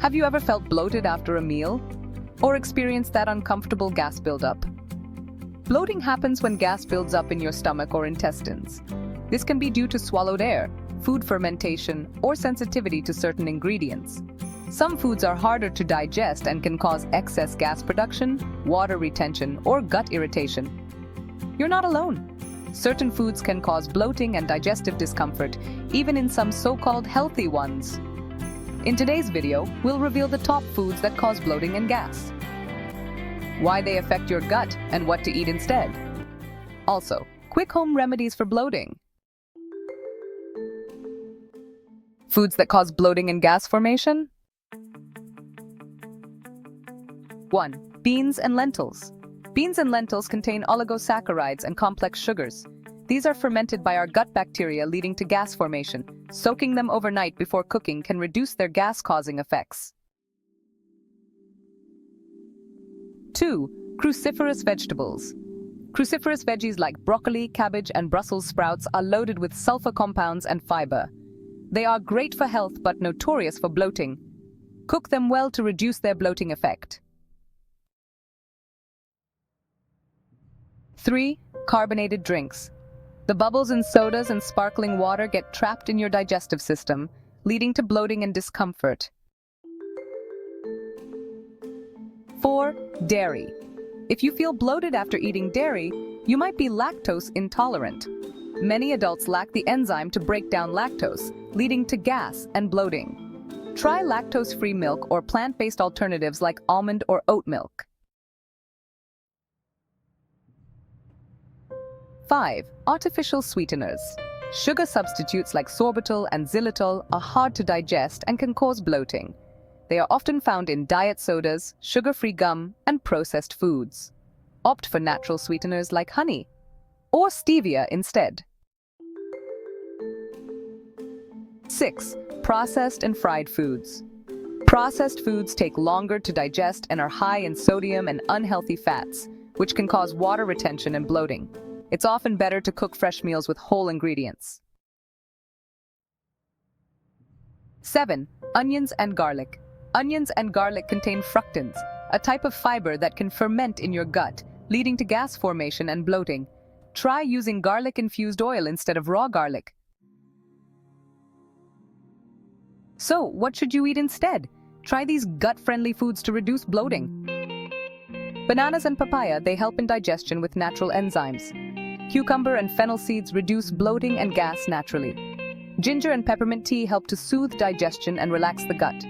Have you ever felt bloated after a meal? Or experienced that uncomfortable gas buildup? Bloating happens when gas builds up in your stomach or intestines. This can be due to swallowed air, food fermentation, or sensitivity to certain ingredients. Some foods are harder to digest and can cause excess gas production, water retention, or gut irritation. You're not alone. Certain foods can cause bloating and digestive discomfort, even in some so-called healthy ones. In today's video, we'll reveal the top foods that cause bloating and gas, why they affect your gut, and what to eat instead. Also, quick home remedies for bloating. Foods that cause bloating and gas formation. 1. Beans and lentils. Beans and lentils contain oligosaccharides and complex sugars. These are fermented by our gut bacteria, leading to gas formation. Soaking them overnight before cooking can reduce their gas-causing effects. 2. Cruciferous vegetables. Cruciferous veggies like broccoli, cabbage, and Brussels sprouts are loaded with sulfur compounds and fiber. They are great for health but notorious for bloating. Cook them well to reduce their bloating effect. 3. Carbonated drinks. The bubbles in sodas and sparkling water get trapped in your digestive system, leading to bloating and discomfort. 4. Dairy. If you feel bloated after eating dairy, you might be lactose intolerant. Many adults lack the enzyme to break down lactose, leading to gas and bloating. Try lactose-free milk or plant-based alternatives like almond or oat milk. 5. Artificial sweeteners. Sugar substitutes like sorbitol and xylitol are hard to digest and can cause bloating. They are often found in diet sodas, sugar-free gum, and processed foods. Opt for natural sweeteners like honey or stevia instead. 6. Processed and fried foods. Processed foods take longer to digest and are high in sodium and unhealthy fats, which can cause water retention and bloating. It's often better to cook fresh meals with whole ingredients. 7. Onions and garlic. Onions and garlic contain fructans, a type of fiber that can ferment in your gut, leading to gas formation and bloating. Try using garlic-infused oil instead of raw garlic. So, what should you eat instead? Try these gut-friendly foods to reduce bloating. Bananas and papaya, they help in digestion with natural enzymes. Cucumber and fennel seeds reduce bloating and gas naturally. Ginger and peppermint tea help to soothe digestion and relax the gut.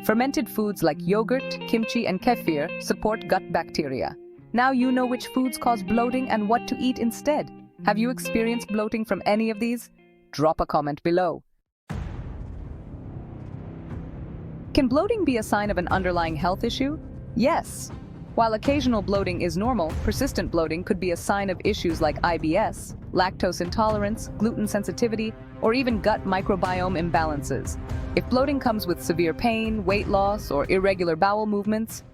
Fermented foods like yogurt, kimchi, and kefir support gut bacteria. Now you know which foods cause bloating and what to eat instead. Have you experienced bloating from any of these? Drop a comment below. Can bloating be a sign of an underlying health issue? Yes. While occasional bloating is normal, persistent bloating could be a sign of issues like IBS, lactose intolerance, gluten sensitivity, or even gut microbiome imbalances. If bloating comes with severe pain, weight loss, or irregular bowel movements,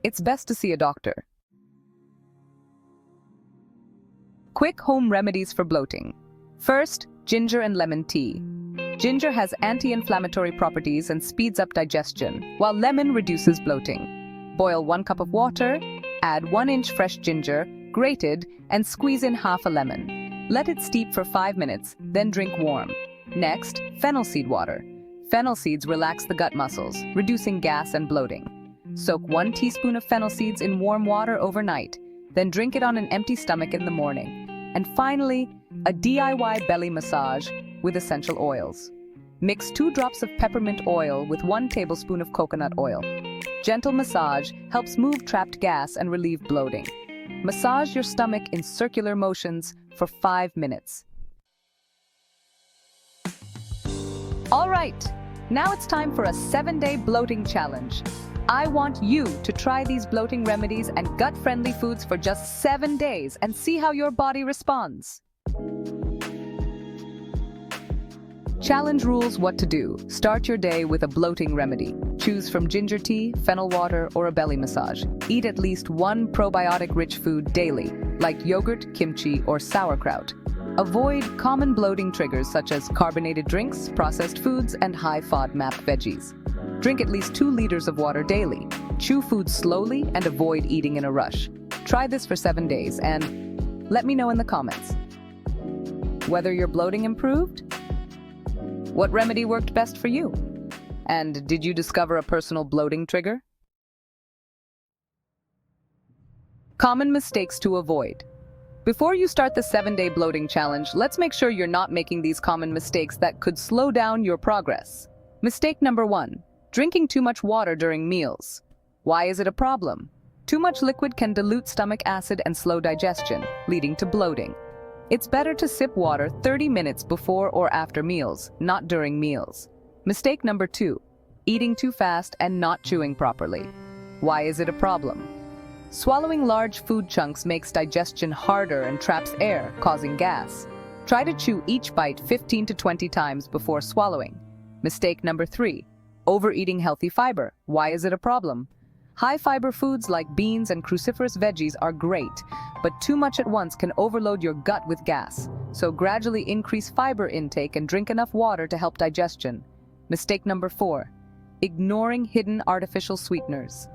it's best to see a doctor. Quick home remedies for bloating. First, ginger and lemon tea. Ginger has anti-inflammatory properties and speeds up digestion, while lemon reduces bloating. Boil 1 cup of water, add 1 inch fresh ginger, grated, and squeeze in half a lemon. Let it steep for 5 minutes, then drink warm. Next, fennel seed water. Fennel seeds relax the gut muscles, reducing gas and bloating. Soak 1 teaspoon of fennel seeds in warm water overnight, then drink it on an empty stomach in the morning. And finally, a DIY belly massage with essential oils. Mix 2 drops of peppermint oil with 1 tablespoon of coconut oil. Gentle massage helps move trapped gas and relieve bloating. Massage your stomach in circular motions for 5 minutes. All right, now it's time for a 7-day bloating challenge. I want you to try these bloating remedies and gut-friendly foods for just 7 days and see how your body responds. Challenge rules: what to do. Start your day with a bloating remedy. Choose from ginger tea, fennel water, or a belly massage. Eat at least 1 probiotic-rich food daily, like yogurt, kimchi, or sauerkraut. Avoid common bloating triggers such as carbonated drinks, processed foods, and high FODMAP veggies. Drink at least 2 liters of water daily. Chew food slowly and avoid eating in a rush. Try this for 7 days and let me know in the comments whether your bloating improved, what remedy worked best for you, and did you discover a personal bloating trigger? Common mistakes to avoid. Before you start the 7-day bloating challenge, let's make sure you're not making these common mistakes that could slow down your progress. Mistake number 1, drinking too much water during meals. Why is it a problem? Too much liquid can dilute stomach acid and slow digestion, leading to bloating. It's better to sip water 30 minutes before or after meals, not during meals. Mistake number 2, eating too fast and not chewing properly. Why is it a problem? Swallowing large food chunks makes digestion harder and traps air, causing gas. Try to chew each bite 15 to 20 times before swallowing. Mistake number 3, overeating healthy fiber. Why is it a problem? High-fiber foods like beans and cruciferous veggies are great, but too much at once can overload your gut with gas. So gradually increase fiber intake and drink enough water to help digestion. Mistake number 4, ignoring hidden artificial sweeteners.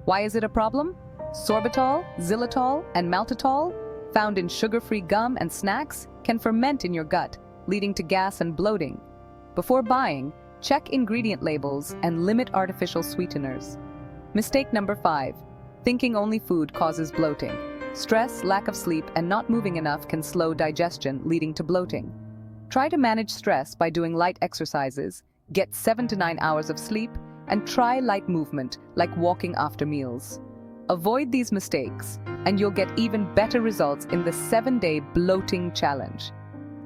Why is it a problem? Sorbitol, xylitol, and maltitol, found in sugar-free gum and snacks, can ferment in your gut, leading to gas and bloating. Before buying, check ingredient labels and limit artificial sweeteners. Mistake number 5, thinking only food causes bloating. Stress, lack of sleep, and not moving enough can slow digestion, leading to bloating. Try to manage stress by doing light exercises, get 7 to 9 hours of sleep, and try light movement, like walking after meals. Avoid these mistakes, and you'll get even better results in the 7-day bloating challenge.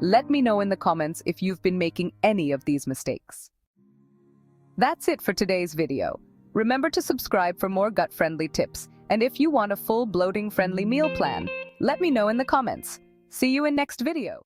Let me know in the comments if you've been making any of these mistakes. That's it for today's video. Remember to subscribe for more gut-friendly tips, and if you want a full bloating-friendly meal plan, let me know in the comments. See you in next video.